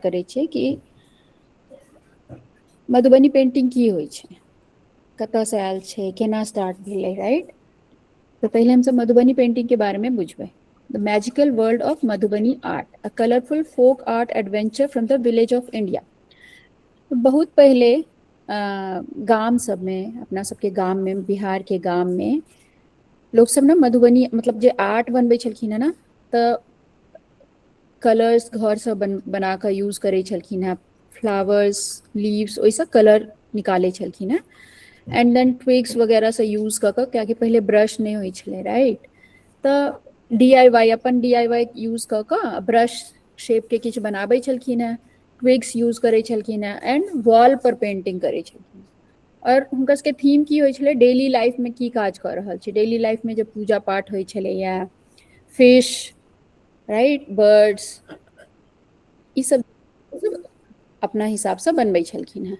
करै छियै कि मधुबनी पेंटिंग की होइ छै, कतऽसँ आयल छै, केना स्टार्ट भेलै, राइट। तो पहले हम सब मधुबनी पेंटिंग के बारे में बुझबै। The magical world of Madhubani art, a colorful folk art adventure from the village of India. बहुत पहले गाम सब में, अपना सबके गाम में, बिहार के गाम में लोग सब ना मधुबनी मतलब जे आर्ट बनबै छलखिन है ना, तऽ कलर्स घर से बना कऽ यूज करै छलखिन हैं, फ्लावर्स, लीव्स, ओहिसँ कलर निकालै छलखिन हैं। एंड देन ट्विग्स वगैरह से यूज कऽ कऽ, कियाकि पहले ब्रश नहीं होइ छलै, राइट। तऽ DIY अपन DIY यूज कऽ कऽ ब्रश शेप के किछु बनाबै छलखिन हैं, ट्विग्स यूज करै छलखिन हैं, एंड वॉल पर पेंटिंग करै छलखिन। और हुनकर सबके थीम की होइ छलै, डेली लाइफ में की काज कऽ रहल छै, डेली लाइफ में जे पूजा पाठ होइ छलैया, फिश, राइट, बर्ड्स, ई सब अपना हिसाबसँ बनबै छलखिन हैं।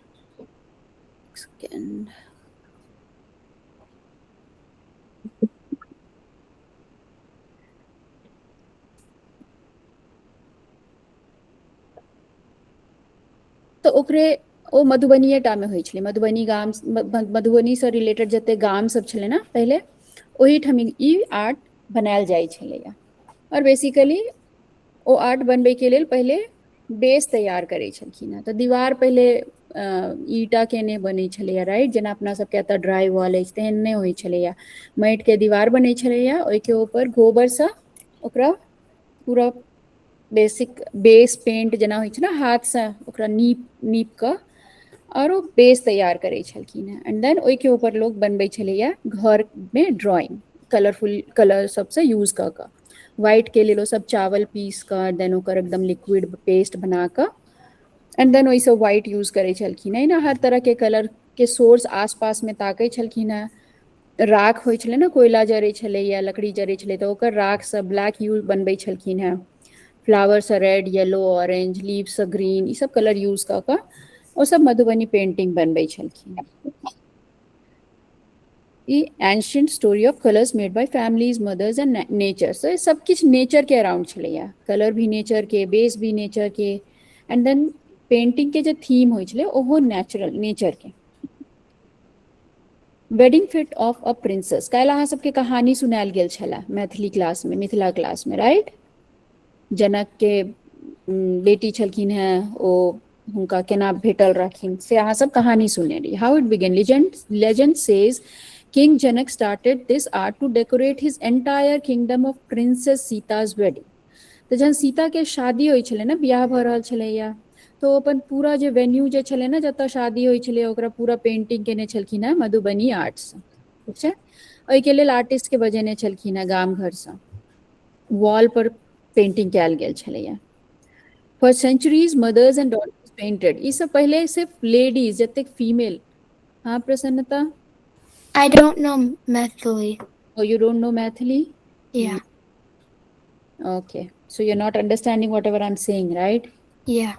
तऽ ओकरे ओ मधुबनीये टा में होइ छलै, मधुबनी गाम, मधुबनीसँ रिलेटेड जते गाम सब छलै ने पहिले, ओहिठाम ई आर्ट बनायल जाइ छलैया। और बेसिकली ओ आर्ट बनबैके लेल पहिले बेस तैयार करै छलखिन हैं। तऽ दीवार पहिले ईटा के नहि बनै छलैया, राइट, जेना अपना सबके एतऽ ड्राई वॉल अछि तेहन नहि होइ छलैया। माटि के दीवार बनै छलैया, ओहिके ऊपर गोबरसँ ओकरा पूरा बेसिक बेस पेंट जेना होइ छै ने, हाथसँ ओकरा नीप कऽ और ओ बेस तैयार करै छलखिन हैं। एंड देन ओहिके ऊपर लोग बनबै छलैया घर में ड्रॉइंग, कलरफुल कलर सबसँ यूज कऽ कऽ। व्हाइट के लेल ओ सब चावल पीस कऽ, देन ओकर एकदम लिक्विड पेस्ट बना कऽ, एंड देन ओहिसँ व्हाइट यूज करै छलखिन हैं। हर तरह के कलर के सोर्स आसपास में ताकै छलखिन हैं। राख होइ छलै ने, कोयला जरै छलै या लकड़ी जरै छलै, तऽ ओकर राखसँ ब्लैक यूज बनबै छलखिन हैं। Flowers red, yellow, orange, leaves green, ई सब कलर यूज कऽ कऽ ओ सब मधुबनी पेंटिंग बनबै छलखिन। ई ancient story of colours made by families, mothers and nature. से सब किछु नेचर के अराउंड छलैया, कलर भी नेचर के, बेस भी नेचर के, एंड देन पेंटिंग के जे थीम होइ छलै ओहो नेचुरल, नेचर के। Wedding fit of a princess, काल्हि अहाँ सबके कहानी सुनायल गेल छलै मैथिली क्लास में, मिथिला क्लास में, राइट। जनक के बेटी छलखिन हैं, ओ हुनका केना भेटल रहखिन, से अहाँ सब कहानी सुनने रही। How it began, legend says King Janak started this art to decorate his entire kingdom of Princess Sita's wedding. तऽ जहन सीता के शादी होइ छलै ने, बियाह भऽ रहल छलैया, तो अपन पूरा जे वेन्यू जे छलै ने, जतऽ शादी होइ छलै, ओकरा पूरा पेंटिंग केने छलखिन हैं मधुबनी आर्ट्स, ठीक छै। ओहिके लेल आर्टिस्ट के बजेने छलखिन हैं गाम घरसँ, वॉल पर पेंटिंग कयल गेल छलैया। For centuries mothers and daughters painted, ई सब पहले सिर्फ लेडीज, जतेक फीमेल। हाँ प्रसन्नता? I don't know Mathili. Oh, you don't know Mathili? Yeah. Okay, so you're not understanding whatever I'm saying, right? Yeah.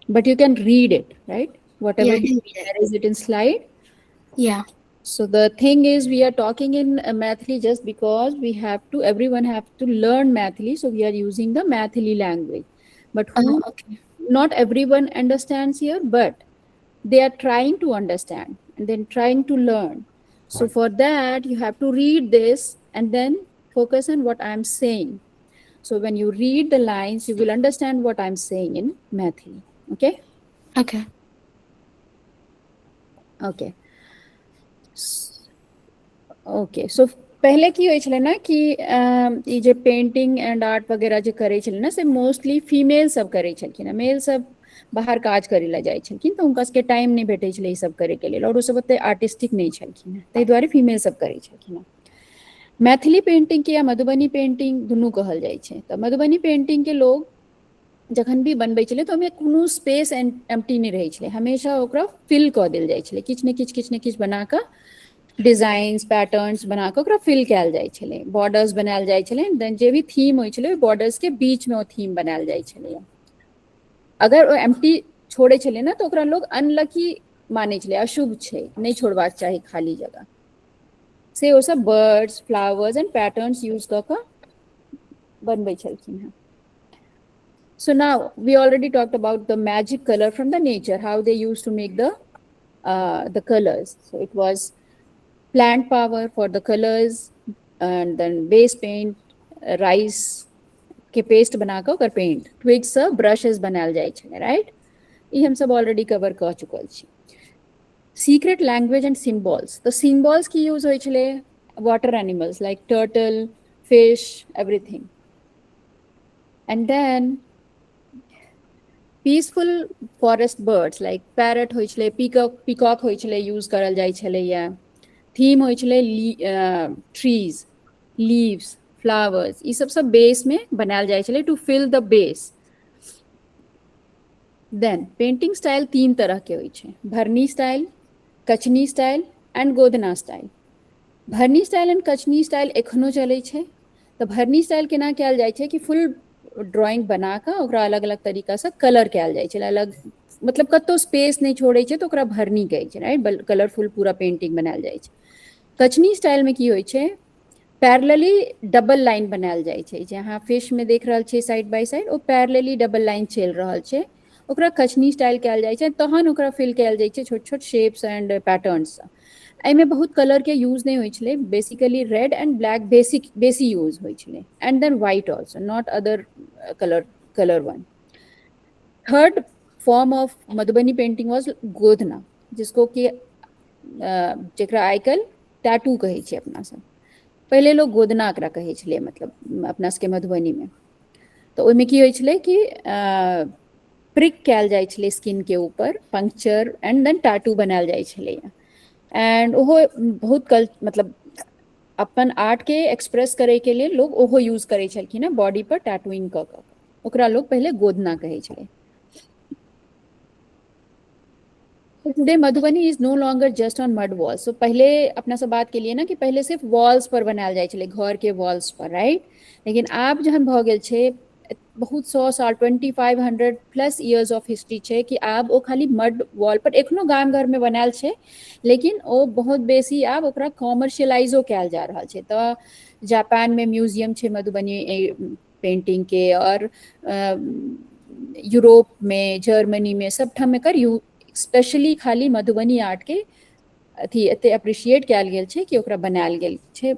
But you can read it, right? Whatever Yeah, I can read it. there is it in slide. Yeah. So the thing is, we are talking in Mathili just because we have to, everyone have to learn Mathili, so we are using the Mathili language. But Oh, who, okay. not everyone understands here, but they are trying to understand and then trying to learn. So for that, you have to read this and then focus on what I'm saying. So when you read the lines, you will understand what I'm saying in Mathili. Okay? Okay. Okay. Okay, so पहले की होइ छलै ने कि ई जे painting and art वगैरह जे करै छलै ने, से मोस्टली फीमेल सब करै छलखिन हैं। मेल सब बाहर काज करै लए जाइ छलखिन, तऽ हुनका सबके टाइम नहि भेटै छलै ई सब करैके लेल, और ओ सब ओते आर्टिस्टिक नहि छलखिन हैं, ताहि दुआरे फीमेल सब करै छलखिन हैं। मैथिली पेंटिंग के या मधुबनी पेंटिंग दुनू कहल जाइ छै। तऽ मधुबनी पेंटिंग के लोग जखन भी बनबै छलै तऽ ओहिमे कोनो स्पेस एम्प्टी नहि रहै छलै, हमेशा ओकरा फिल कऽ देल जाइ छलै, किछु ने किछु, किछु ने किछु बना कऽ, डिजाइन्स पैटर्न्स बना कऽ ओकरा फिल कयल जाइ छलै, बॉर्डर्स बनायल जाइ छलै, देन जे भी थीम होइ छलै, बॉर्डर्स के बीच में ओ थीम बनायल जाइ छलै। अगर ओ एम्प्टी छोड़े छलै ने, तऽ ओकरा लोग अनलकी मानै छलै, अशुभ छै, नहि छोड़बाक चाही खाली जगह। से ओ सब birds, flowers and patterns use कऽ कऽ बनबै छलखिन हैं। So now we already talked about the magic color from the nature, how they used to make the colors. So it was plant power for the colors, and then base paint, rice के paste बनाकर ओकर paint twig से brushes बनायल जाइ छै, right? ई हम सब already cover कऽ चुकल छी. Secret language and symbols. तो सिम्बॉल्स की यूज होइ छलै water animals like turtle, fish, everything. And then peaceful forest birds like parrot होइ छलै, पीकॉक होइ छलै, यूज करल जाइ छलैया. थीम होइ छलै ट्रीज, लीव्स, फ्लावर्स, ई सब बेस में बनायल जाइ छलै to fill the base. Then painting style 3 तरह के होइ छै, Bharni style, Kachni style and Godna style. Bharni style and Kachni style एखनो चलै छै. तो भरनी स्टाइल केना कयल जाइ छै कि फुल ड्राइंग बना कऽ ओकरा अलग अलग तरीकासँ कलर कयल जाइ छै, अलग मतलब कतौ स्पेस नहि छोड़ै छै, तो ओकरा भरनी कहै छै, राइट? कलरफुल पूरा पेंटिंग बनायल जाइ छै. कचनी स्टाइल में की होइ छै, पैरेलली डबल लाइन बनायल जाइ छै. जहाँ फिश में देख रहल छियै साइड बाय साइड, ओ पैरेलली डबल लाइन चलि रहल छै, ओकरा कचनी स्टाइल कयल जाइ छै. तहन ओकरा फिल कयल जाइ छै छोट छोट शेप्स एंड पैटर्नसँ. एहिमे बहुत कलर के यूज नहीं होइ छलै, बेसिकली रेड एंड ब्लैक बेसी यूज होइ छलै, and then white also, not other colour one. Third form of Madhubani painting was Godhna, जिसको कि जकरा आइकाल्हि टैटू कहै छै अपना सब. पहले लोग गोदना एकरा कहै छलै, मतलब अपना सबके मधुबनीमे. तऽ ओहिमे की होइ छलै कि प्रिक कयल जाइ छलै स्किन के ऊपर, पंक्चर एंड देन टैटू बनायल जाइ छलैया. एंड ओहो बहुत मतलब अपन आर्ट के एक्सप्रेस करे के लिए लोग ओहो यूज करै छलखिन हैं बॉडी पर टैटूइंग कऽ कऽ. ओकरा लोग पहले गोदना कहै छलै. Today Madhubani is no longer just on mud walls. So पहले अपना सब बात के लिए ना कि पहले सिर्फ वॉल्स पर बनायल जाइ छलै, घर के वॉल्स पर, राइट? लेकिन आब जहन भऽ गेल छै बहुत 100 साल, 2500 प्लस ईयर्स ऑफ हिस्ट्री छै कि आब ओ खाली मड वॉल पर एखनो गाम घर में बनायल छै, लेकिन ओ बहुत बेसी आब ओकरा कॉमर्शियलाइजो कयल जा रहल छै. तऽ जापान में म्यूजियम छै मधुबनी पेंटिंग के, और यूरोप में, जर्मनी में, सब ठाम एकर स्पेशली खाली मधुबनी आर्ट के अथी एते अप्रिशिएट कयल गेल छै कि ओकरा बनायल गेल छै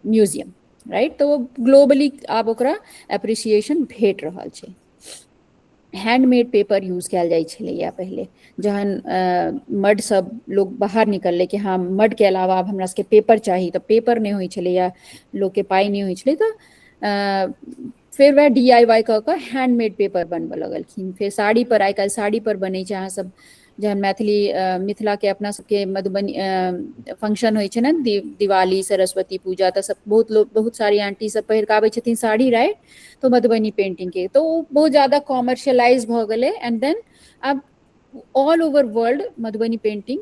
म्यूजियम, राइट? तो ग्लोबली आब ओकरा एप्रिसिएशन भेट रहल छै. हैंडमेड पेपर यूज कयल जाइ छलैया पहले, जहन मड सब लोग बाहर निकललै कि हाँ मड के अलावा अब हमरा सबके पेपर चाही, तऽ पेपर नहीं होइ छलैया, लोग के पाई नहीं होइ छलै, तऽ फिर वह DIY कऽ कऽ हैंडमेड पेपर बनबऽ लगलखिन. फिर साड़ी पर, आइ काल्हि साड़ी पर बनै छै. अहाँ सब जहन मैथिली मिथिला के अपना सबके मधुबनी फंक्शन होइ छै ने, दिवाली, सरस्वती पूजा, तऽ सब बहुत सारी आंटी सब पहिर कऽ आबै छथिन साड़ी, राइट? तो मधुबनी पेंटिंग के तो बहुत ज्यादा कॉमर्शियलाइज भऽ गेलै. एंड देन अब all over world Madhubani painting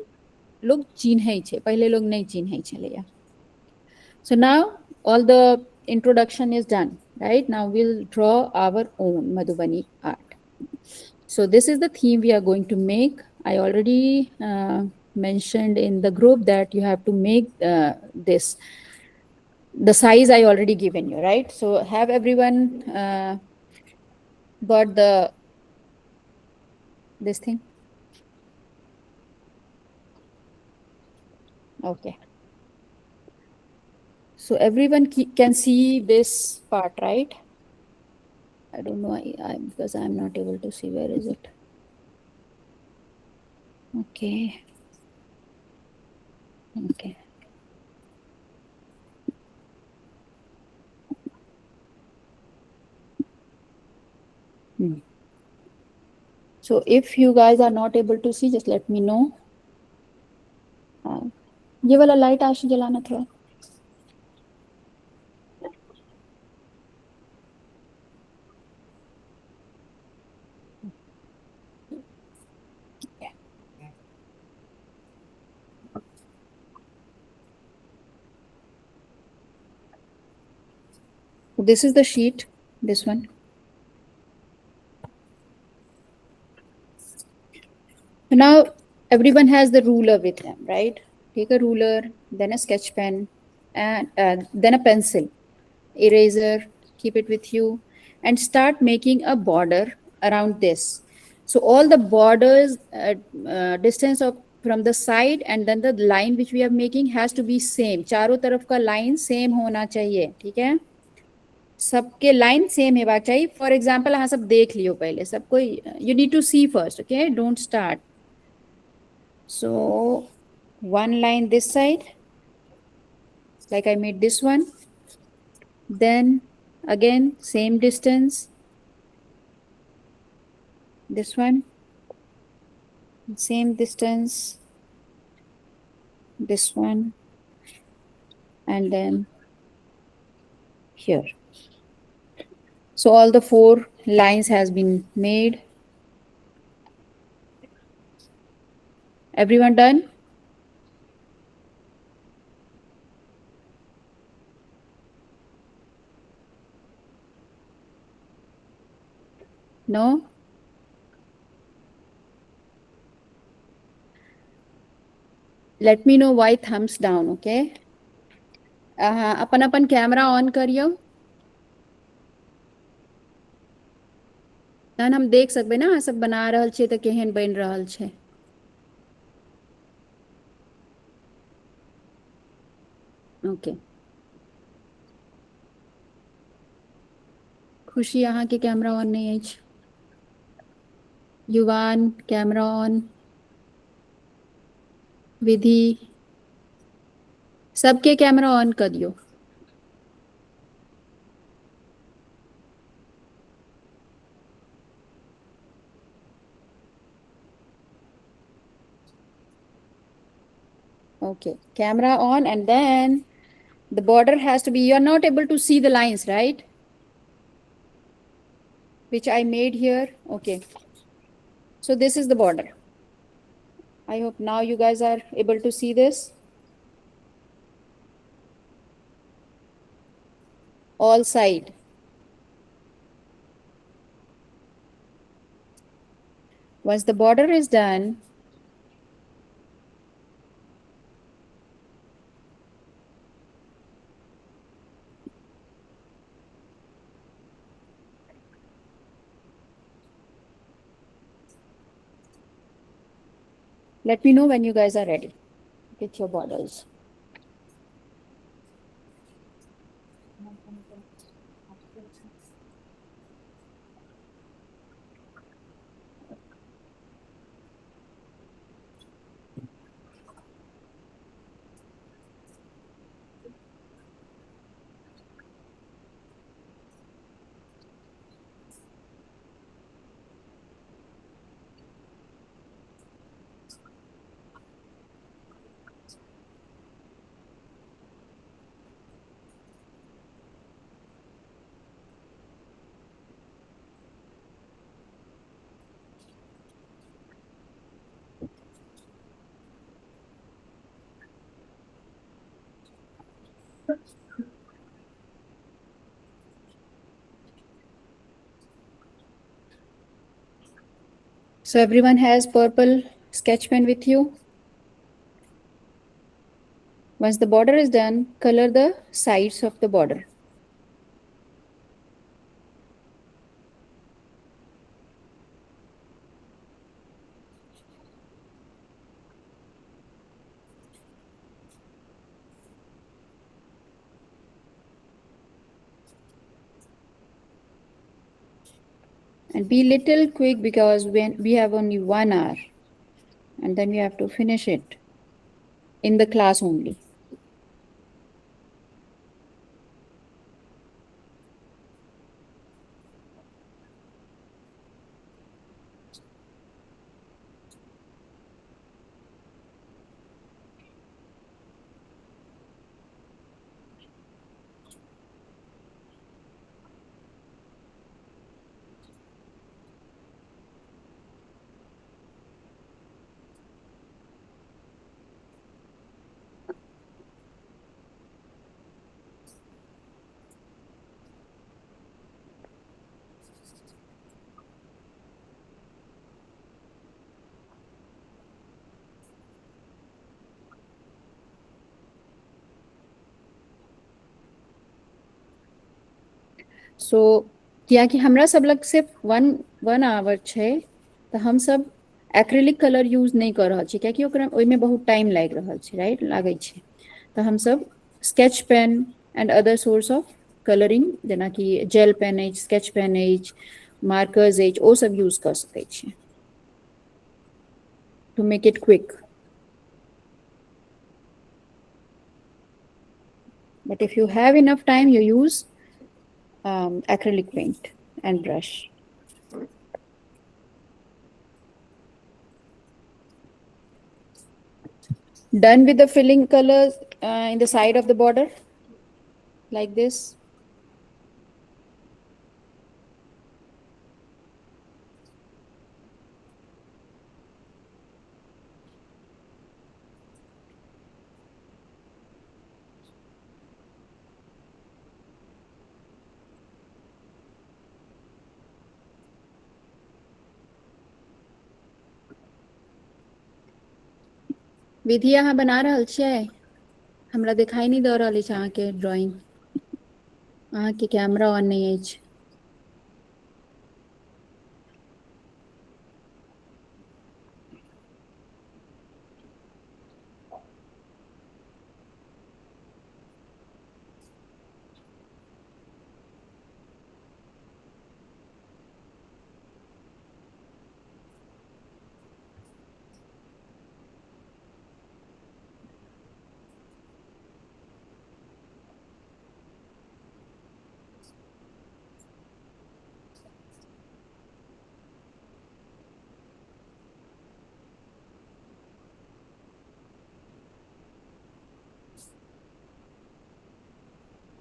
लोग चिन्है छै, पहले लोग नहीं चिन्है छलैया. So now all the introduction is done, right? Now we'll draw our own Madhubani art. So this is the theme we are going to make. I already mentioned in the group that you have to make this. The size I already given you, right? So have everyone got this thing? Okay. So everyone can see this part, right? I don't know, because I'm not able to see. Where is it? Okay. Okay. So if you guys are not able to see, just let me know. ये वाला light आशी जलाना थोड़ा. This is the sheet, this one. Now everyone has the ruler with them, right? Take a ruler, then a sketch pen, and then a pencil, eraser, keep it with you. and start making a border around this. So all the borders distance of from the side and then the line which we are making has to be same. चारों तरफ का line same होना चाहिए, ठीक है? सबके line same हेबाक चाहिए. फॉर एग्जाम्पल अहाँ सब देख लियो पहले सबको. You need to see first, okay, don't start. So one line this side, like I made this one, then again same distance, this one, same distance, this one, and then here. So all the 4 lines has been made. Everyone done? No? Let me know why thumbs down, okay? Upon upon camera on करियो. तहन हम देख सकबै ना अहाँ सब बना रहल छियै तऽ केहन बनि रहल छै. ओके. खुशी अहाँके कैमरा ऑन नहीं अछि. युवान कैमरा ऑन. विधि सबके कैमरा ऑन कर दियो. Okay, camera on, and then the border has to be, you are not able to see the lines, right? Which I made here. Okay. So this is the border. I hope now you guys are able to see this. All side. Once the border is done, let me know when you guys are ready. Get your borders. So everyone has purple sketch pen with you. Once the border is done, color the sides of the border. And be little quick because when we have only 1 hour and then we have to finish it in the class only. So कियाकि हमरा सब लग सिर्फ one hour छै, तऽ हम सब acrylic colour use नहीं कर रहल छी, कियाकि ओकरा ओहिमे बहुत टाइम लागि रहल छै, राइट, लागै छै। तऽ हम सब sketch pen and other source of colouring, जेनाकि जेल पेन अछि, स्केच पेन अछि, मार्कर्स अछि, ओ सब यूज कर सकै छी to make it quick. But if you have enough time, you use acrylic paint and brush. Done with the filling colors in the side of the border, like this. विधि अहाँ बना रहल छियै? हमरा दिखाई नहीं दऽ रहल अछि अहाँके ड्राइंग। अहाँके कैमरा ऑन नहीं अछि।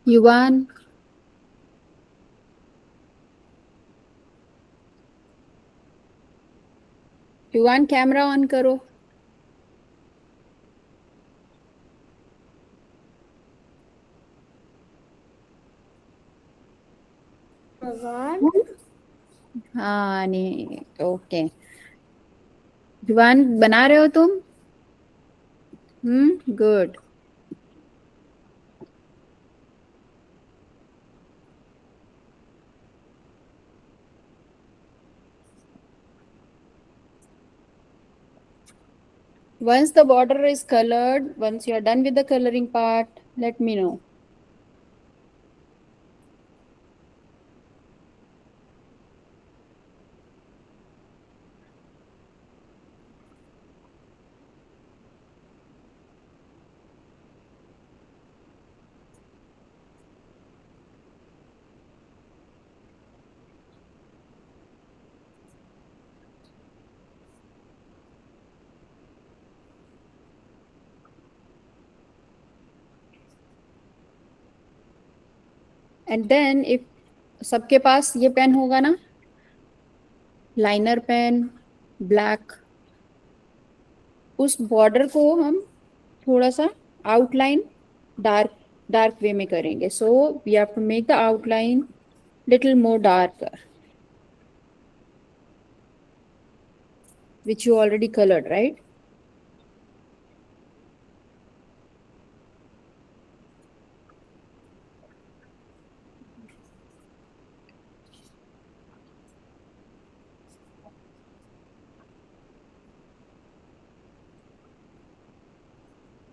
युवान, युवान कैमरा ऑन करो। हाँ नहीं, ओके। युवान बना रहे हो तुम? Good. Once the border is colored, once you are done with the coloring part, let me know. And then if सबके पास ये पेन होगा ना, लाइनर पेन, ब्लैक, उस बॉर्डर को हम थोड़ा सा आउटलाइन डार्क डार्क वे में करेंगे. So we have to make the outline little more darker, which you already colored, right?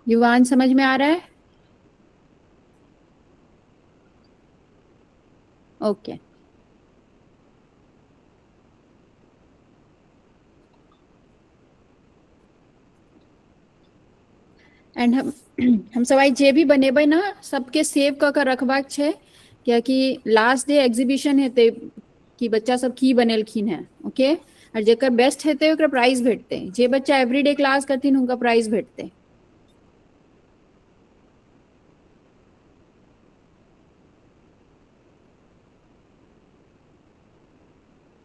युवान समझ में आ रहा है? ओके. एंड हम सब आई जे भी बनेबै ना, सबके सेव कऽ के रखबाक छै, कियाकि लास्ट डे एग्जीबिशन हेतै कि बच्चा सब की बनेलखिन हैं. ओके, और जेकर बेस्ट हेतै ओकरा प्राइज भेटतै. जे बच्चा एवरीडे क्लास करथिन हुनका प्राइज भेटतै.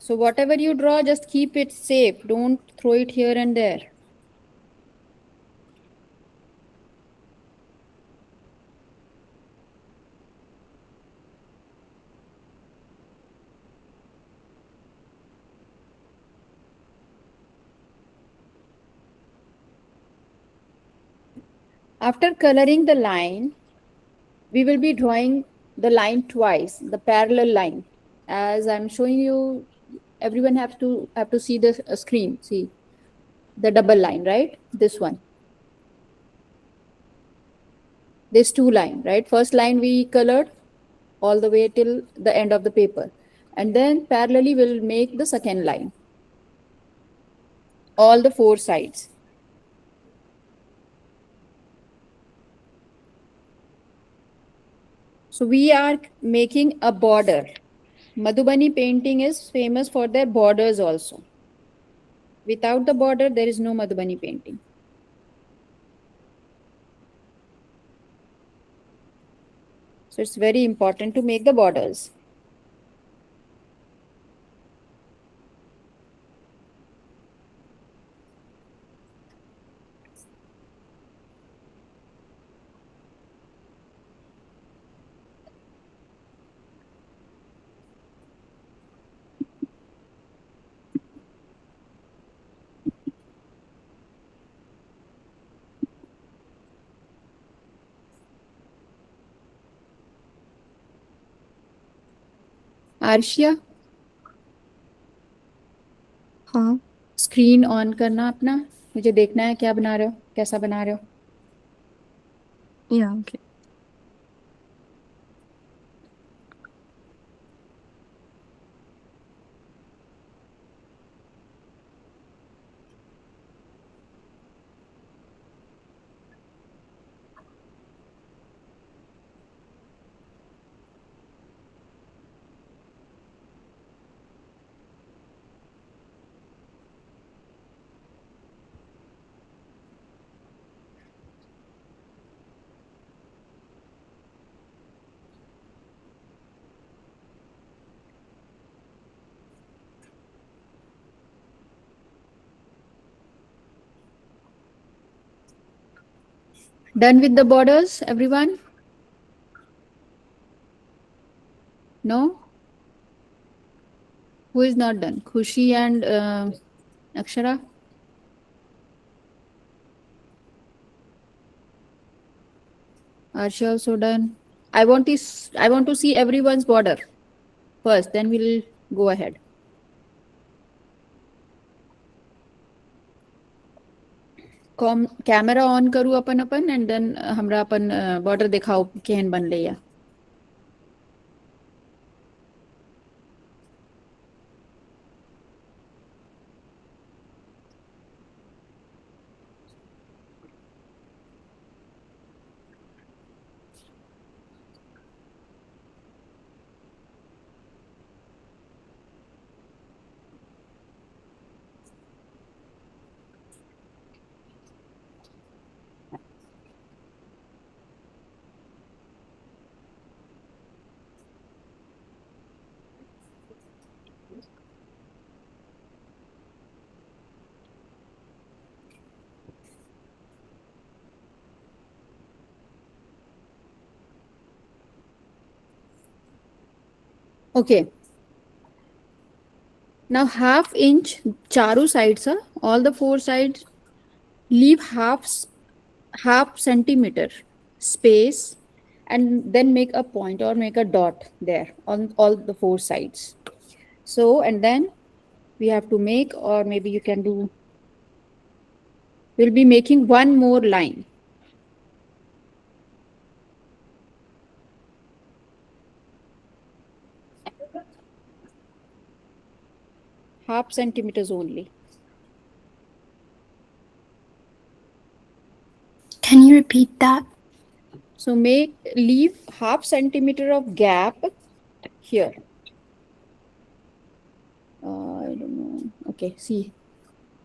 So whatever you draw, just keep it safe. Don't throw it here and there. After coloring the line, we will be drawing the line twice, the parallel line. As I'm showing you, everyone have to see the screen. See the double line, right? This one, this two line, right? First line we colored all the way till the end of the paper, and then parallelly we'll make the second line, all the four sides. So we are making a border. Madhubani painting is famous for their borders also. Without the border, there is no Madhubani painting. So it's very important to make the borders. Arshiya, हाँ. Screen on करना अपना, मुझे देखना है क्या बना रहे हो, कैसा बना रहे हो. Yeah, okay. Done with the borders, everyone? No? Who is not done? Khushi and Akshara? Arsha also done. I want to see everyone's border first, then we'll go ahead. Camera on करू अपन अपन and then हमरा अपन border दिखाओ केहन बनले या. Okay. Now half inch चारों sides, all the four sides, leave half centimeter space and then make a point or make a dot there on all the four sides. So, and then we have to make, or maybe you can do, we'll be making one more line. Half centimeters only. Can you repeat that? So leave half centimeter of gap here. I don't know. Okay, see.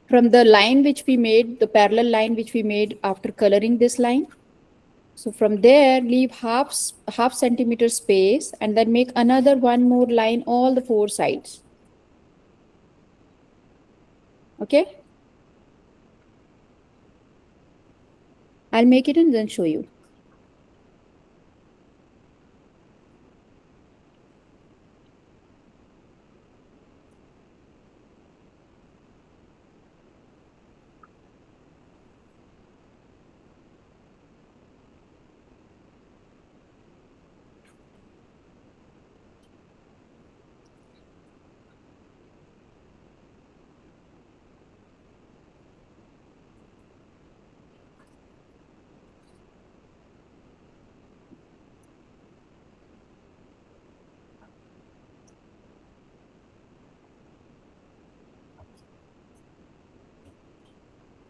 From the line which we made, the parallel line which we made after coloring this line. So from there, leave half centimeter space and then make another one more line all the four sides. Okay. I'll make it and then show you.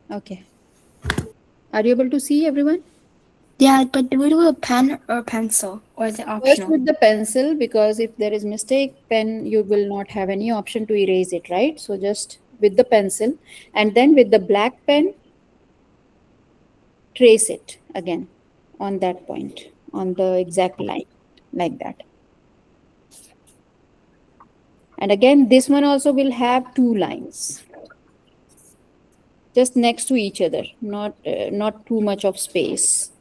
Okay. Are you able to see everyone? Yeah, but do we do a pen or pencil, or is it First optional? with the pencil, because if there is mistake, pen you will not have any option to erase it, right? So just with the pencil, and then with the black pen, trace it again on that point, on the exact line, like that. And again, this one also will have two lines, just next to each other, not too much of space.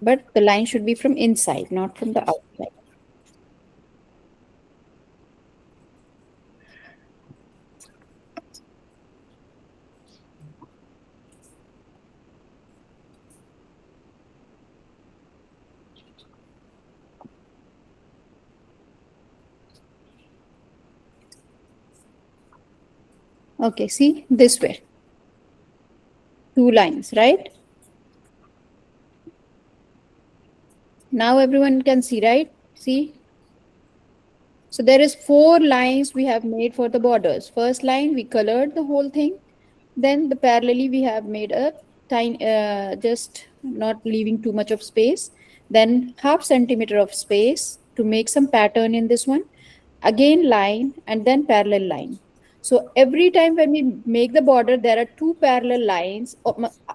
But the line should be from inside, not from the outside. Okay, see this way, two lines, right? Now everyone can see, right? See, so there is four lines we have made for the borders. First line we colored the whole thing. Then the parallelly we have made a tiny, just not leaving too much of space. Then half centimeter of space to make some pattern in this one. Again line and then parallel line. So every time when we make the border, there are two parallel lines.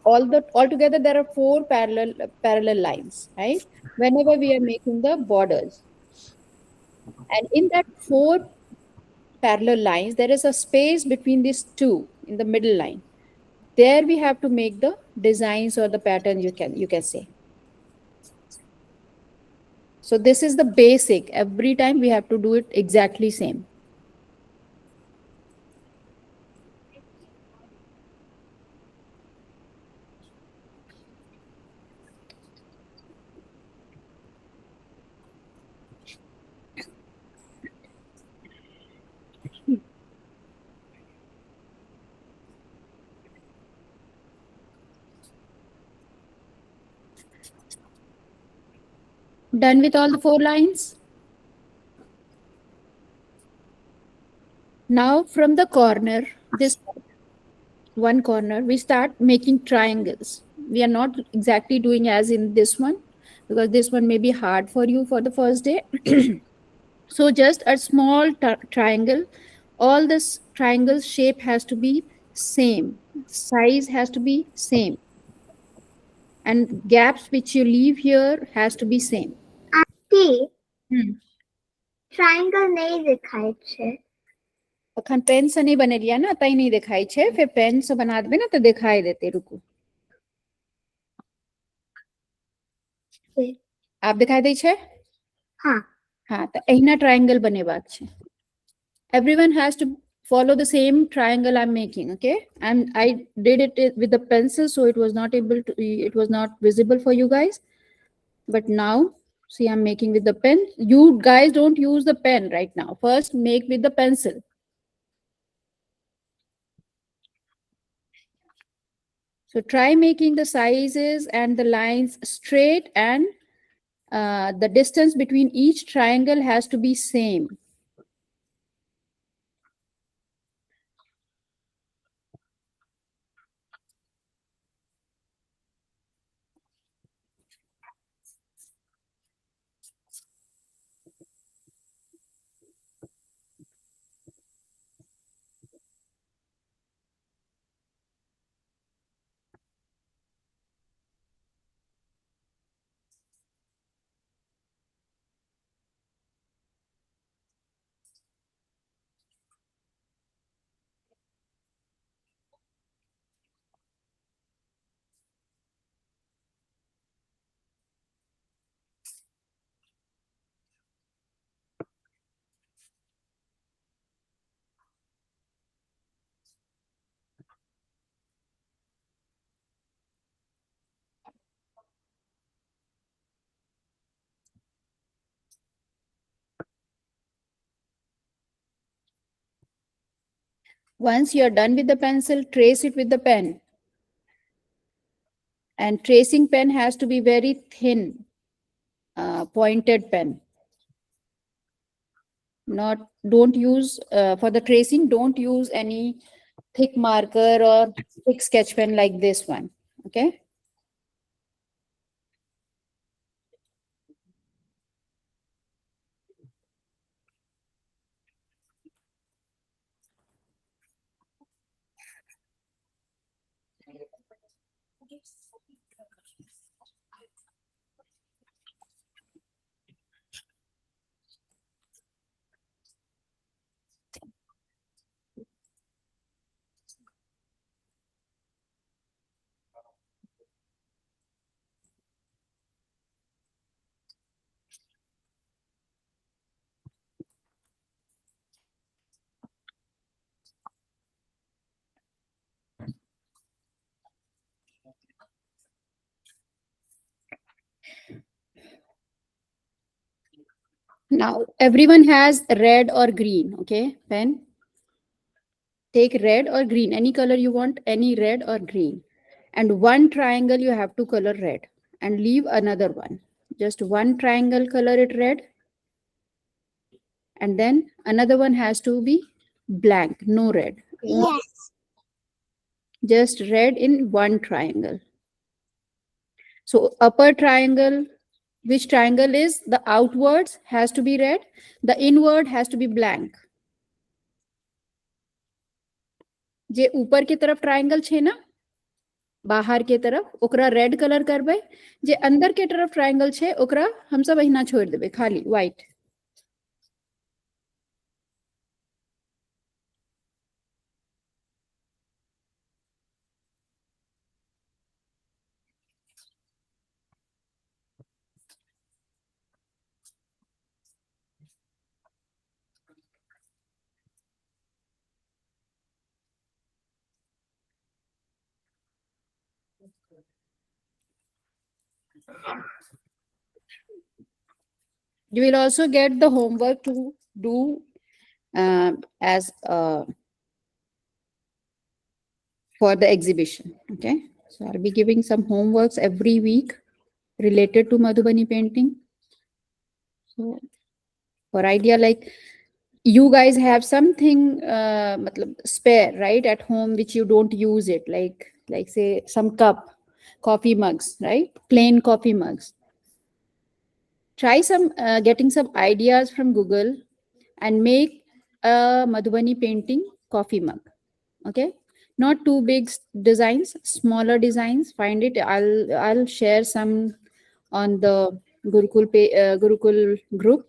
Altogether there are four parallel lines, right? Whenever we are making the borders, and in that four parallel lines, there is a space between these two in the middle line. There we have to make the designs or the pattern, you can say. So this is the basic. Every time we have to do it exactly same. Done with all the four lines. Now from the corner, this one corner, we start making triangles. We are not exactly doing as in this one, because this one may be hard for you for the first day. So just a small triangle. All this triangle shape has to be same. Size has to be same. And gaps which you leave here has to be same. Aunty hmm triangle नहीं दिखाई छे अखन pen से नहीं बनेलिया ना, तई नहीं दिखाई छे, फिर पेन से बना देबे ना तो दिखाई देते, रुको। आप दिखाई दै छे? हाँ हाँ, तो एहिना ट्रायंगल बनेबाक छे। Everyone has to follow the same triangle I'm making, okay? And I did it with the pencil, so it was not able to, it was not visible for you guys. But now, see, I'm making with the pen. You guys don't use the pen right now. First, make with the pencil. So try making the sizes and the lines straight, and the distance between each triangle has to be same. Once you're done with the pencil, trace it with the pen. and tracing pen has to be very thin, pointed pen. Don't use for the tracing, don't use any thick marker or thick sketch pen like this one. Okay. Now everyone has red or green, okay, pen. Take red or green, any color you want, any red or green. And one triangle you have to color red and leave another one. Just one triangle, color it red. And then another one has to be blank, no red. Yes. Just red in one triangle. So upper triangle, which triangle is the outwards has to be red, the inward has to be blank. जे ऊपर की तरफ triangle छे ना बाहर के तरफ ओकरा red colour करबे, जे अंदर के तरफ ट्रायंगल छे ओकरा हम सब अहिना छोड़ देबे खाली white. You will also get the homework to do as for the exhibition. Okay, so I'll be giving some homeworks every week related to Madhubani painting. So for idea, like you guys have something matlab spare right at home which you don't use it, like say some coffee mugs, right? Plain coffee mugs. Try some getting some ideas from Google and make a Madhubani painting coffee mug. Okay, not too big designs, smaller designs. Find it. I'll share some on the Gurukul group,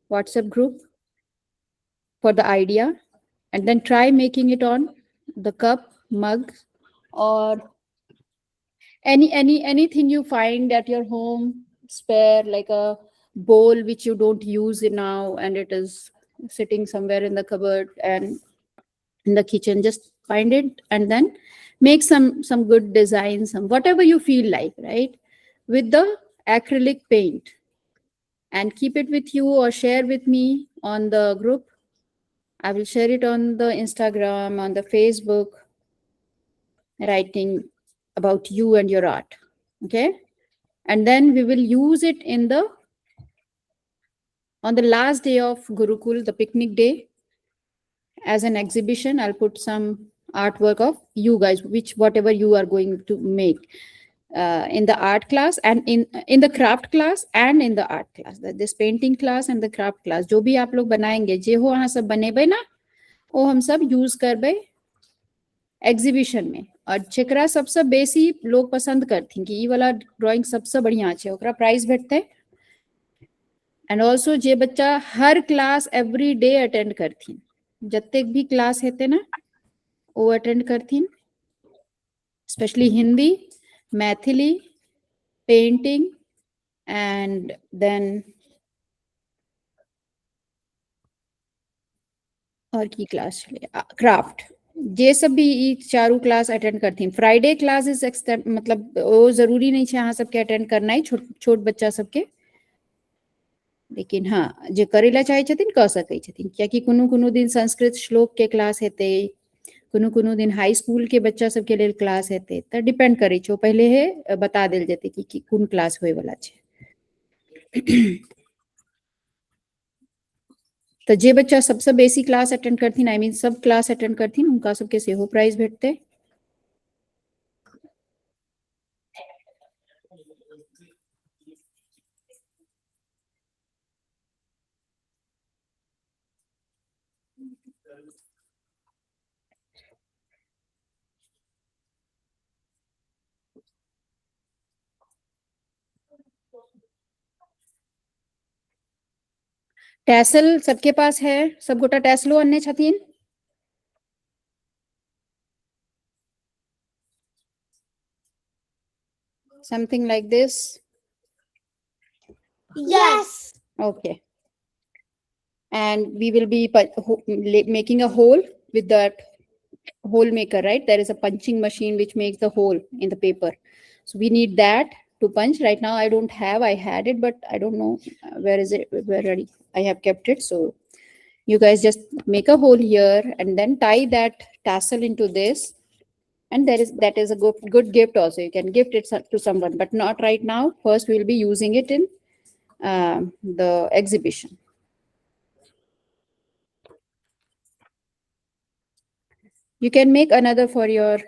WhatsApp group for the idea, and then try making it on the cup, mug, or anything you find at your home spare, like a bowl which you don't use now and it is sitting somewhere in the cupboard and in the kitchen. Just find it and then make some good design, some whatever you feel like, right, with the acrylic paint, and keep it with you or share with me on the group. I will share it on the Instagram, on the Facebook, writing about you and your art. Okay, and then we will use it on the last day of Gurukul, the picnic day, as an exhibition. I'll put some artwork of you guys, whatever you are going to make in the art class and in the craft class and in the art class. This painting class and the craft class, जो भी आप लोग बनाएंगे, जे हो वहाँ सब बनेबे ना, वो हम सब यूज करबे एग्जीबिशन में. और जेकरा सबसे बेसी लोग पसंद करथिन कि ई वाला ड्राइंग सबसे बढ़िया छै, ओकरा प्राइज भेटते. एंड ऑल्सो जे बच्चा हर क्लास एवरी डे अटेंड करथिन, जतेक भी क्लास हेते ना वो अटेंड करथिन, specially Hindi, Maithili, painting, and then और की क्लास क्राफ्ट, जे सब भी ई चारू क्लास अटेंड करथिन. फ्राइडे क्लास इज मतलब वो जरूरी नहीं है अहाँ सबके अटेंड करना, छोट बच्चा सबके, लेकिन हाँ जे करेला चाहे छथिन कह सकै छथिन, कियाकि कोनो दिन संस्कृत श्लोक के क्लास हेते, कोनो कोनो दिन हाई स्कूल के बच्चा सबके लेल क्लास हेतै तऽ डिपेंड करै छै, ओ पहिले हे बता देल जेतै कि कोन क्लास होय वाला छै। तऽ जे बच्चा सबसे बेसी क्लास अटेंड करथिन, आई मीन सब क्लास अटेंड करथिन, हुनका सबके सेहो प्राइज भेटतै। टैसल सबके पास है, सब गोटा टैसलो अन्ने छथिन? Something like this. Yes. Okay. And we will be making a hole with that hole maker, right? There is a punching machine which makes the hole in the paper. So we need that to punch. Right now I don't have, I had it, but I don't know where is it, where I have kept it. So you guys just make a hole here and then tie that tassel into this. And that is a good gift also. You can gift it to someone, but not right now. First, we will be using it in the exhibition. You can make another for your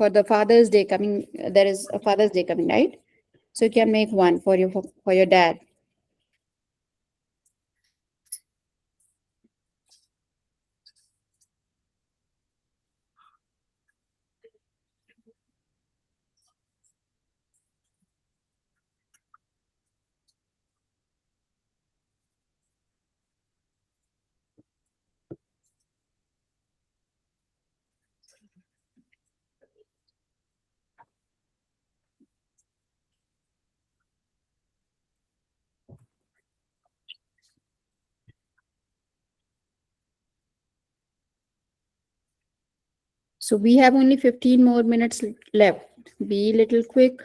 for the Father's Day coming. There is a Father's Day coming, right? So you can make one for your dad. So we have only 15 more minutes left. Be a little quick.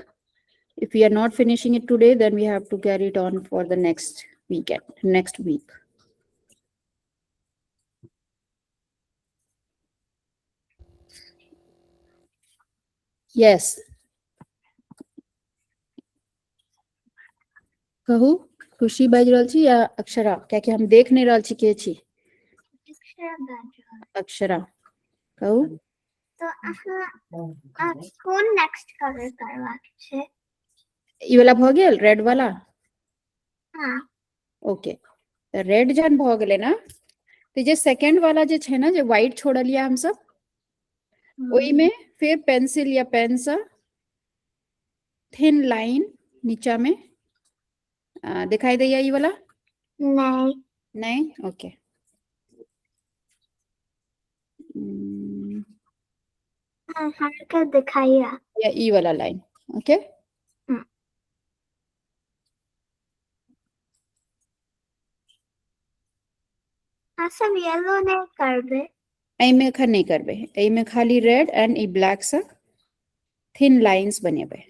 If we are not finishing it today, then we have to carry it on for the next week. Yes. कहू, खुशी बाजि रहल छी या अक्षरा? कियाकि हम देख नहीं रहल छी के छी। अक्षरा, कहू। तो अहाँ कोन नेक्स्ट कलर करबाक छै? ई वाला भ गेल, रेड वाला? हाँ। ओके, तऽ रेड जहन भ गेलै ना, तऽ जे सेकंड वाला जे छै ना, जे व्हाइट छोड़लियै हम सब, ओई में फिर पेंसिल या पेन से थिन लाइन नीचा में दिखाई दैया ई वाला? नहीं। नहीं? ओके। हमके दिखाइए। या ई वाला लाइन, ओके? सब येलो नहीं करबे? एहिमे एखन नहीं करबे, एहिमे खाली रेड एंड ई ब्लैक से थिन लाइंस बनेबे।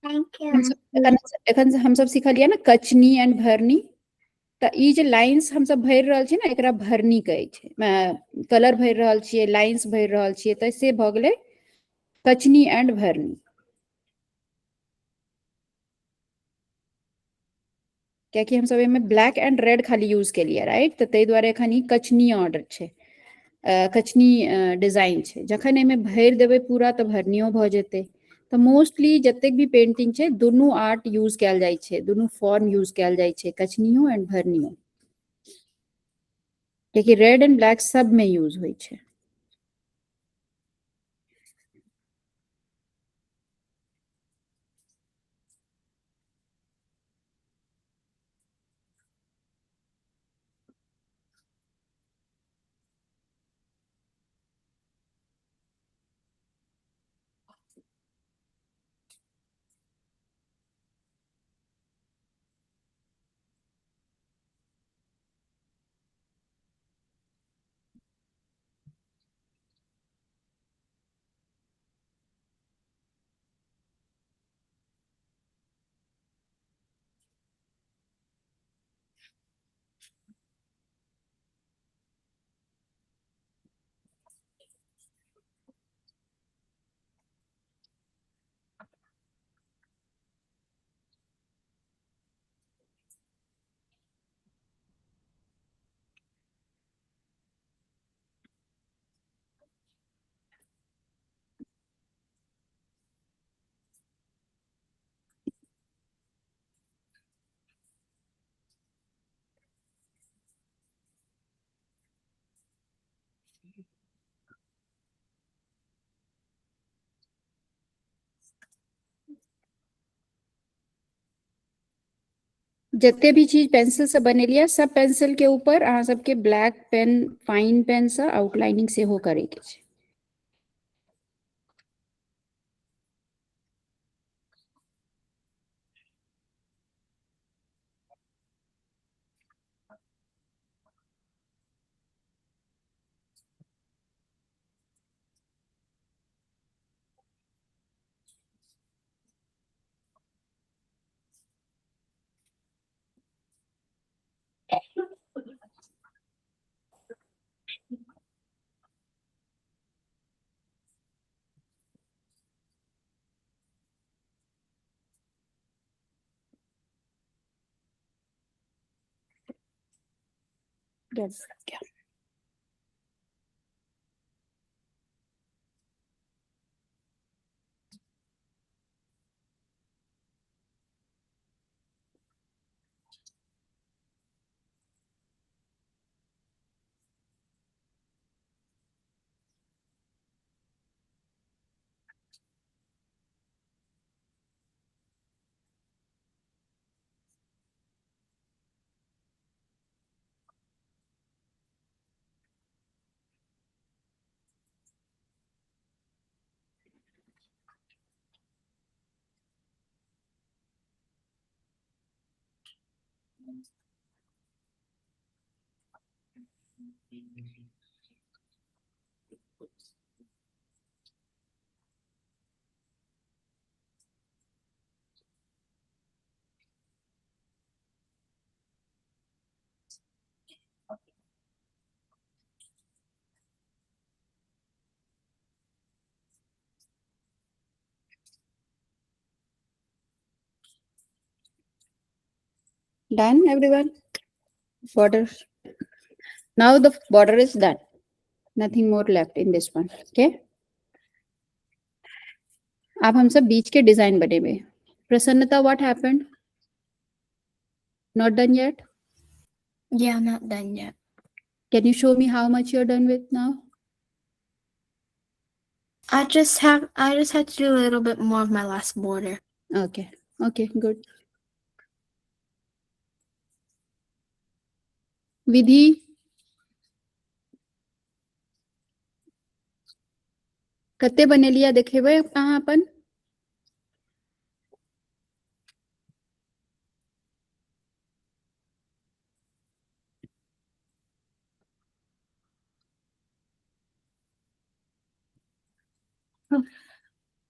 Thank you. एखन हम सब सिखलिए ना कचनी एंड भरनी, तऽ ई जे लाइंस हम सब भरि रहल छियै ना, एकरा भरनी कहै छै। कलर भरि रहल छियै, लाइंस भरि रहल छियै, तऽ से भ गेलै कचनी एंड भरनी। कियाकि हम सब एहिमे ब्लैक एंड रेड खाली यूज केलिए, राइट? तऽ ताहि दुआरे एखन ई कचनी ऑर्डर छै, कचनी डिजाइन छै। जखन एहिमे भरि देबै पूरा तऽ भरनियो भ जेतै। तऽ मोस्टली जतेक भी पेंटिंग छै, दुनू आर्ट यूज कैल जाइ छै, दुनू फॉर्म यूज कैल जाइ छै, कचनियो एंड भरनियो। कियाकि रेड एंड ब्लैक सब में यूज होइ छै। जते भी चीज पेंसिल से बनेलिया सब पेंसिल के ऊपर अहाँ सबके ब्लैक पेन फाइन पेन से आउटलाइनिंग से हो करे के छै। Done, everyone? Border. Now the border is done. Nothing more left in this one. Okay. अब हम सब बीच के डिजाइन बने हुए। प्रसन्नता, what happened? Not done yet? Yeah, not done yet. Can you show me how much you're done with now? I just have to do a little bit more of my last border. Okay. Okay, good. विधि, कते बनेलिया देखेबे अहाँ अपन?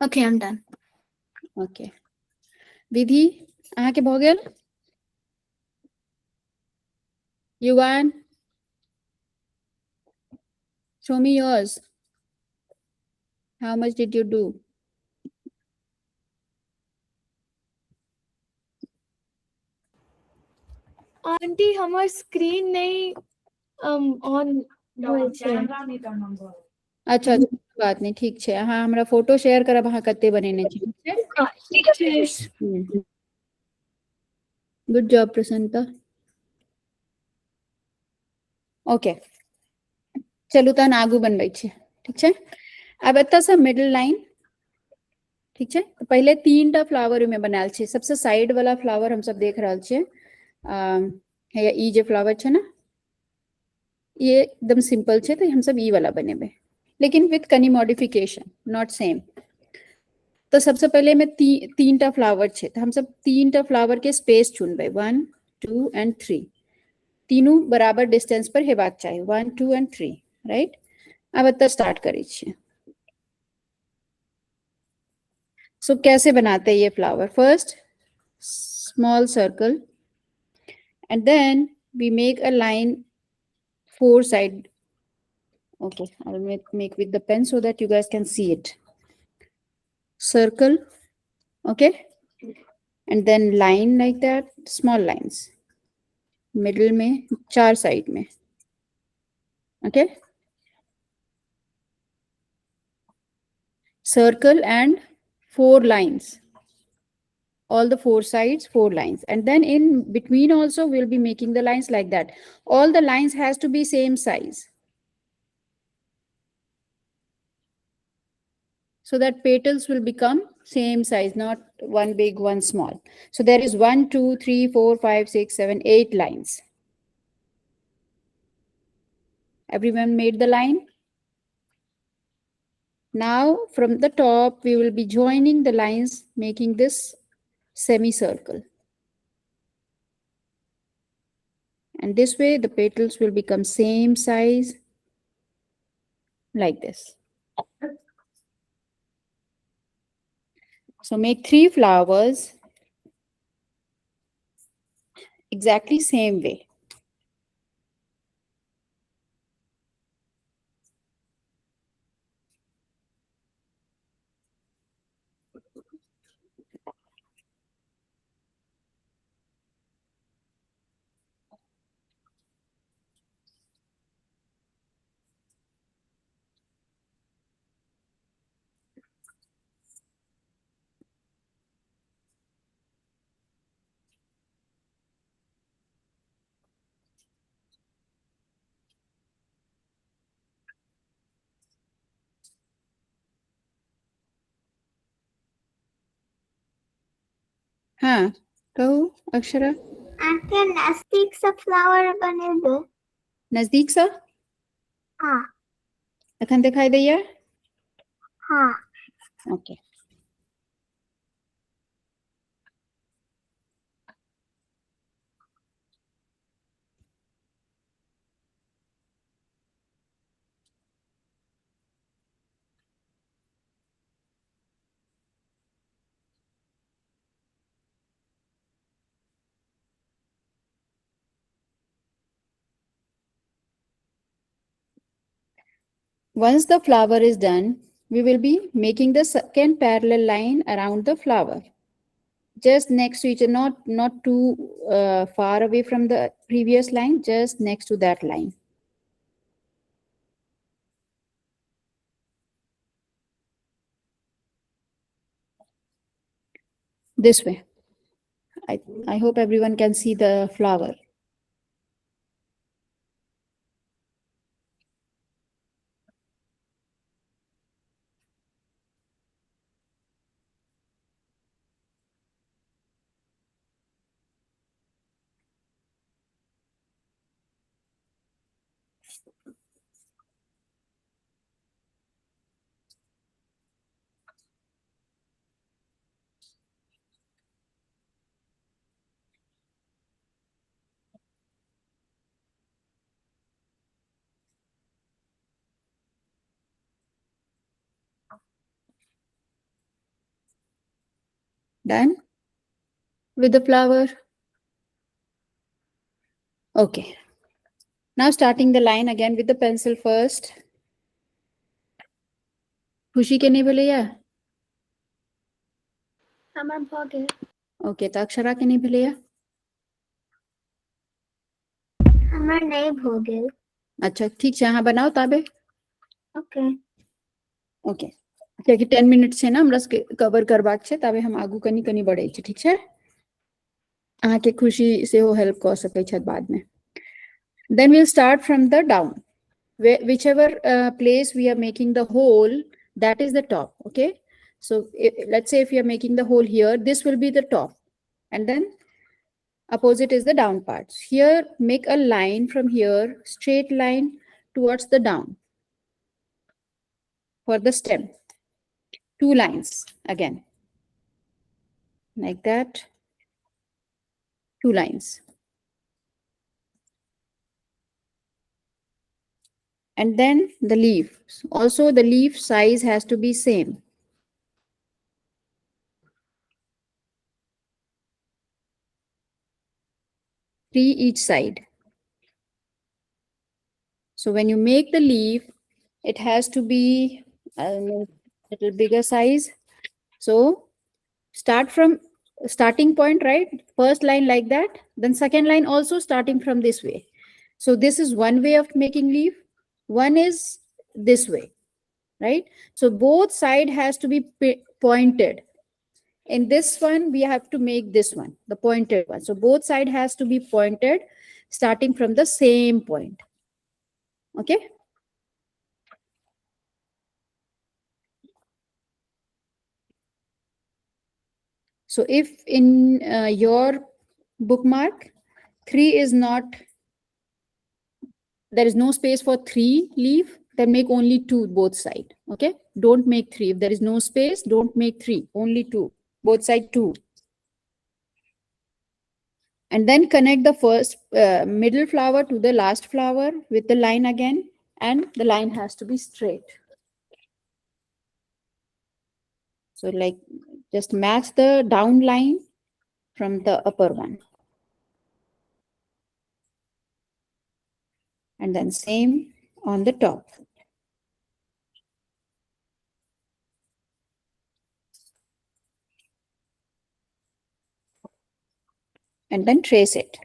Okay, I'm done. Okay. विधि, अहाँ के भऽ गेल? Yuvan, show me yours. How much did you do? Aunty हमार screen नहीं on होय छै। अच्छा, बात नहीं, ठीक छै। अहाँ हमरा फोटो शेयर करब अहाँ कते बनेने छी, ठीक छै? गुड जॉब प्रसन्नता। ओके, चलू तहन आगू बनबै छी, ठीक छै? अब एतऽ से मिडिल लाइन, ठीक छै? तो पहले 3टा फ्लावर में बनायल छै। सबसे साइड वाला फ्लावर हम सब देख रहल छियै। है ई जे फ्लावर छै ना, ये एकदम सिंपल छै, तो हम सब ई वाला बनेबे, लेकिन विथ कनी मॉडिफिकेशन, नॉट सेम। तो सबसे पहले में 3टा फ्लावर छे, तो हम सब 3टा फ्लावर के स्पेस चुनबे, 1 2 एंड 3। तीनों बराबर डिस्टेंस पर हेबाक चाहिए, 1 2 एंड 3, राइट? अब एतऽ स्टार्ट करै छियै। सो कैसे बनाते हैं ये flower? First small circle and then we make a line 4 side. Okay, I'll make with the pen so that you guys can see it. Circle, okay, and then line like that, small lines, middle में 4 side में, okay, circle and 4 lines, all the 4 sides, 4 lines, and then in between also we'll be making the lines like that. All the lines has to be same size. so that petals will become same size, not one big, one small. So there is 1, 2, 3, 4, 5, 6, 7, 8 lines. Everyone made the line? Now from the top, we will be joining the lines, making this semicircle. And this way the petals will become same size like this. So make 3 flowers exactly same way. हाँ, कहो Akshara. Aunty नजदीक से flower बने दो। नजदीक सा हाँ अखन दिखाई दैया? हाँ okay. Once the flower is done, we will be making the second parallel line around the flower. Just next to each other, not too far away from the previous line, just next to that line. This way. I hope everyone can see the flower. Done with the flower? Okay. Now starting the line again with the pencil first. खुशी के नहीं भैया? हमार भगे okay, तो अक्षरा के नहीं भैया? हमार नहीं भोगे। अच्छा ठीक है, हाँ बनाओ ताबे। ओके ओके, कियाकि 10 मिनट से ना हमरा कवर करबाक छै, ताबे हम आगू कनी कनी बढ़े छी, ठीक है? अहाँ के खुशी से हो हेल्प कर सकै छै बाद में। Then we'll start from the down. Whichever place we are making the hole, that is the top. Okay, so let's say if you are making the hole here, this will be the top, and then opposite is the down part. Here make a line from here, straight line towards the down for the stem. 2 lines again like that, 2 lines. And then the leaf, also the leaf size has to be same. 3 each side. So when you make the leaf, it has to be a little bigger size. So start from starting point, right? First line like that, then second line also starting from this way. So this is one way of making leaf, one is this way, right? So both side has to be pointed. In this one, we have to make this one, the pointed one. So both side has to be pointed, starting from the same point. Okay? So if in your bookmark 3 is not, there is no space for 3 leaf, then make only 2 both side. Okay, don't make 3. If there is no space, don't make 3, only 2 both side, 2. And then connect the first middle flower to the last flower with the line again, and the line has to be straight. So like just match the down line from the upper one. And then same on the top. And then trace it.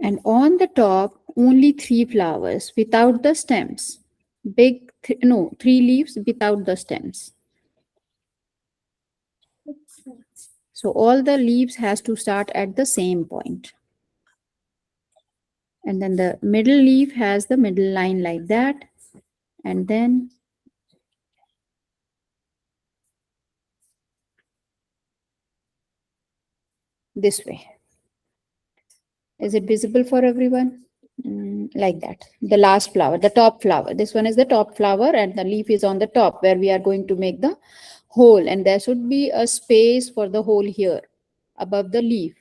And on the top, only 3 flowers without the stems. No, 3 leaves without the stems. So all the leaves has to start at the same point. And then the middle leaf has the middle line like that. And then this way. Is it visible for everyone? Like that. The last flower, the top flower. This one is the top flower, and the leaf is on the top where we are going to make the hole. And there should be a space for the hole here above the leaf.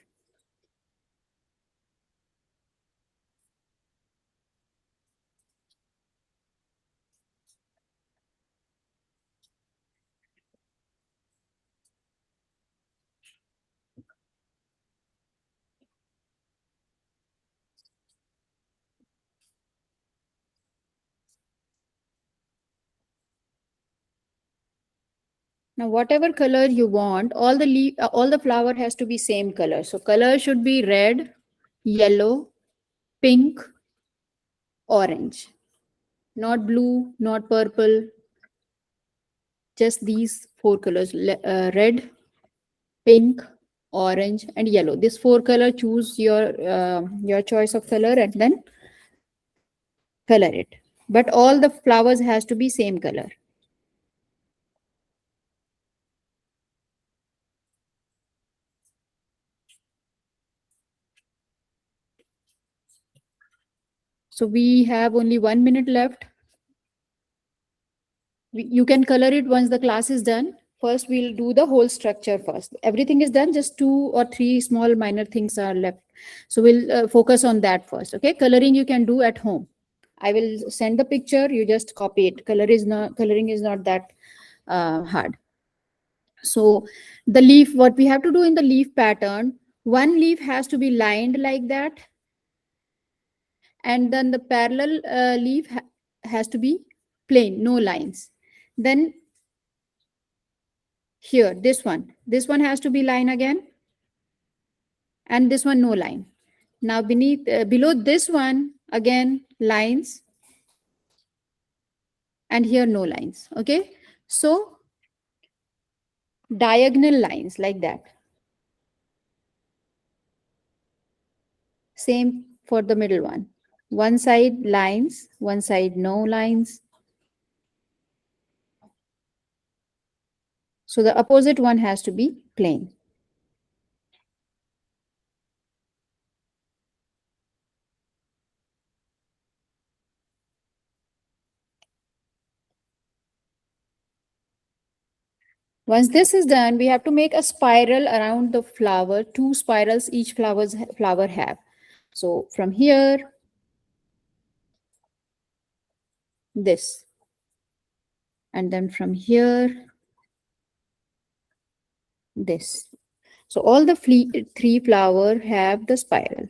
Now, whatever color you want, all the flower has to be same color. So color should be red, yellow, pink, orange. Not blue, not purple. Just these 4 colors: red, pink, orange, and yellow. This 4 color. Choose your choice of color and then color it. But all the flowers has to be same color. So we have only 1 minute left. You can color it once the class is done. First, we'll do the whole structure first. Everything is done, just 2 or 3 small minor things are left. So we'll focus on that first. Okay, coloring you can do at home. I will send the picture, you just copy it. Coloring is not that hard. So the leaf, what we have to do in the leaf pattern, one leaf has to be lined like that. And then the parallel leaf has to be plain, no lines. Then here, this one has to be line again. And this one, no line. Now below this one, again, lines. And here, no lines. Okay. So diagonal lines like that. Same for the middle one. One side lines, one side no lines. So the opposite one has to be plain. Once this is done, we have to make a spiral around the flower, 2 spirals each flower have. So from here this, and then from here this. So all the three flower have the spiral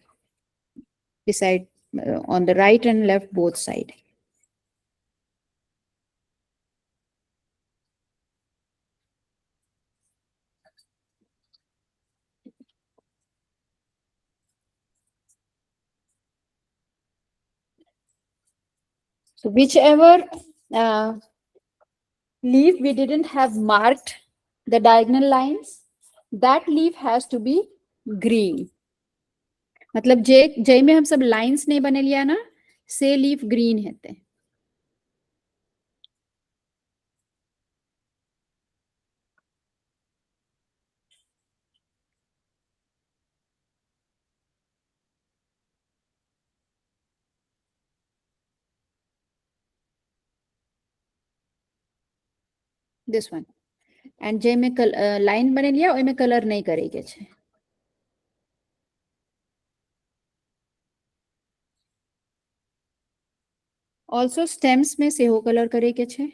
beside on the right and left both side. So whichever leaf we didn't have marked the diagonal lines, that leaf has to be green. मतलब जे में हम सब lines नहीं बने लिया ना, से leaf green हेते. This one. And जे में लाइन बने लिया, ओय में कलर नहीं करेके छे. Also stems में सेहो कलर करेके छे.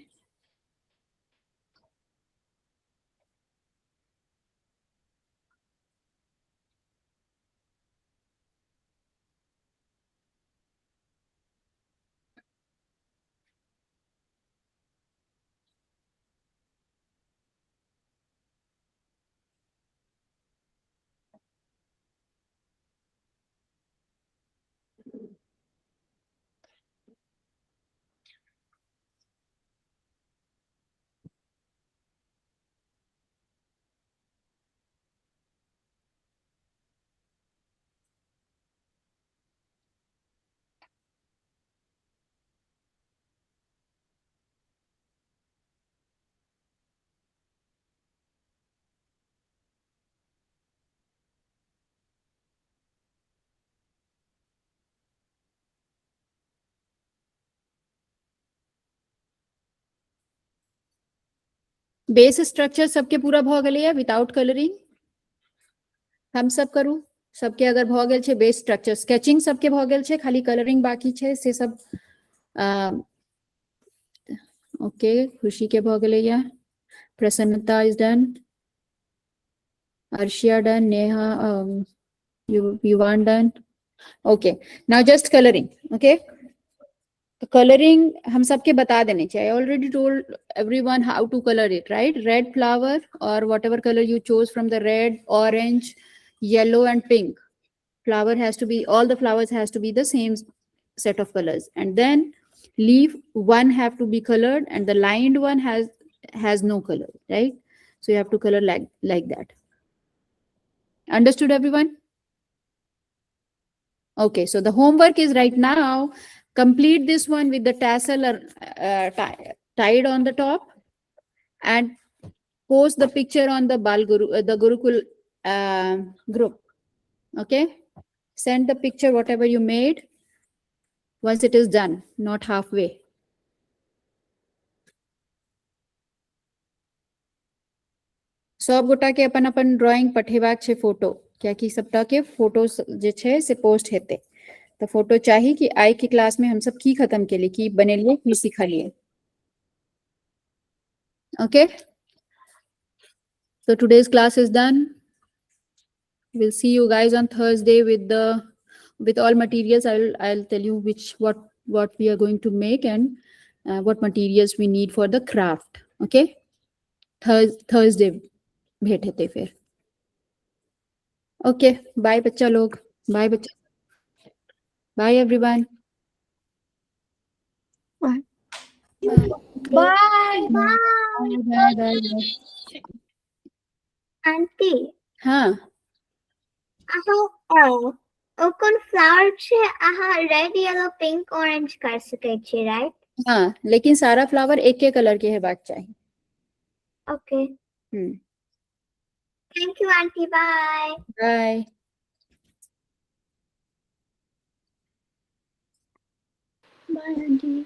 बेस स्ट्रक्चर सबके पूरा भ गेलै है विदाउट कलरिंग. हम सब करू. सबके अगर भ गेल छै बेस स्ट्रक्चर, स्केचिंग सबके भ गेल छै, खाली कलरिंग बाकी छै से सब. ओके, खुशी के भ गेलै है. प्रसन्नता is done. Arshia done. Neha, Yuvan done. Okay, now just coloring. Okay, तो कलरिंग हम सबके बता देने चाहिए. I already told everyone how to color it, right? Red flower or whatever color you chose from the red, orange, yellow and pink. Flower has to be, all the flowers has to be the same set of colors. And then leaf one have to be colored and the lined one has no color, right? So you have to color like that. Understood everyone? Okay, so the homework is right now, complete this one with the tassel or tied on the top and post the picture on the the Gurukul group. Okay, send the picture whatever you made once it is done, not halfway. सब गोटा के अपन अपन drawing पठेबाक छै photo, कियाकि सबटा के photo जे छै से पोस्ट हेते. तो फोटो चाहिए कि आई की क्लास में हम सब की खत्म केलिए, की बनेलिए, की सिखलिए. Okay, so today's class is done. We'll see you guys on Thursday with all materials. I'll tell you what we are going to make and what materials we need for the craft. Okay, Thursday भेंट हेते फिर. Okay, bye बच्चा लोग. Bye बच्चा. Bye everyone. Bye. Bye. Bye bye. Auntie, हाँ, कोन flower छे आहा red yellow pink orange कर सके छे, राइट? हाँ, लेकिन सारा फ्लावर एक के कलर के हेबाक चाहिए. Okay, thank you auntie. Bye. Bye. Bye, Auntie.